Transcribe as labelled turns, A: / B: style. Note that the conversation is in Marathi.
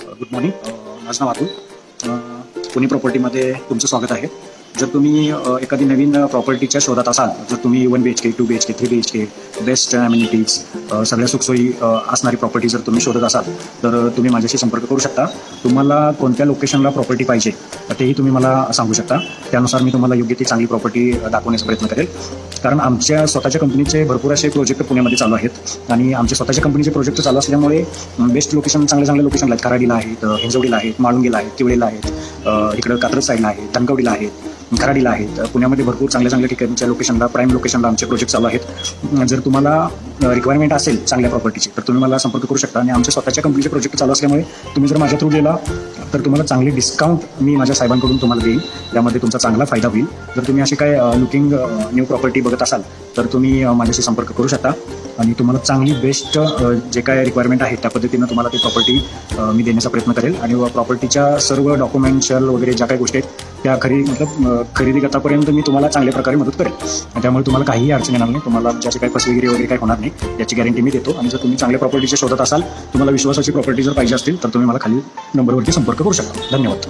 A: Good morning. माझं नाव अतुल. पुणे प्रॉपर्टीमध्ये तुमचं स्वागत आहे. जर तुम्ही एखादी नवीन प्रॉपर्टीच्या शोधात असाल, जर तुम्ही 1 BHK 2 BHK 3 BHK best amenities सगळ्या सुखसोयी असणारी प्रॉपर्टी जर तुम्ही शोधत असाल तर तुम्ही माझ्याशी संपर्क करू शकता. तुम्हाला कोणत्या लोकेशनला प्रॉपर्टी पाहिजे तेही तुम्ही मला सांगू शकता. त्यानुसार मी तुम्हाला योग्य ती चांगली प्रॉपर्टी दाखवण्याचा प्रयत्न करेल. कारण आमच्या स्वतःच्या कंपनीचे भरपूर असे प्रोजेक्ट पुण्यामध्ये चालू आहेत आणि आमच्या स्वतःच्या कंपनीचे प्रोजेक्ट चालू असल्यामुळे बेस्ट लोकेशन, चांगले लोकेशनला आहेत. कराडीला आहेत, हिंजवडीला आहेत, माळुंगीला आहेत, किवळेला आहेत, इकडं कात्रज साईडला आहेत, धनकवडीला आहेत, खराडीला आहेत. पुण्यामध्ये भरपूर चांगल्या ठिकाणच्या लोकेशनला, प्राईम लोकेशनला आमचे प्रोजेक्ट चालू आहेत. जर तुम्हाला रिक्वायरमेंट असेल चांगल्या प्रॉपर्टीची तर तुम्ही मला संपर्क करू शकता. आणि आमच्या स्वतःच्या कंपनीचे प्रोजेक्ट चालू असल्यामुळे तुम्ही जर माझ्या थ्रू गेला तर तुम्हाला चांगली डिस्काउंट मी माझ्या साहेबांकडून तुम्हाला देईन. त्यामध्ये तुमचा चांगला फायदा होईल. जर तुम्ही अशी काय लुकिंग न्यू प्रॉपर्टी बघत असाल तर तुम्ही माझ्याशी संपर्क करू शकता आणि तुम्हाला चांगली बेस्ट जे काय रिक्वायरमेंट आहे त्या पद्धतीनं तुम्हाला ती प्रॉपर्टी मी देण्याचा प्रयत्न करेल. आणि प्रॉपर्टीच्या सर्व डॉक्युमेंशियल वगैरे ज्या काही गोष्टी आहेत त्या खरेदी करतापर्यंत मी तुम्हाला चांगल्या प्रकारे मदत करेल. त्यामुळे तुम्हाला काहीही अडचण येणार नाही. तुम्हाला ज्याची काही फसवेगिरी वगैरे काही होणार नाही याची गॅरंटी मी देतो. आणि जर तुम्ही चांगल्या प्रॉपर्टीच्या शोधत असाल, तुम्हाला विश्वासाची प्रॉपर्टी जर पाहिजे असतील तर तुम्ही मला खाली नंबरवरती संपर्क करू शकता. धन्यवाद.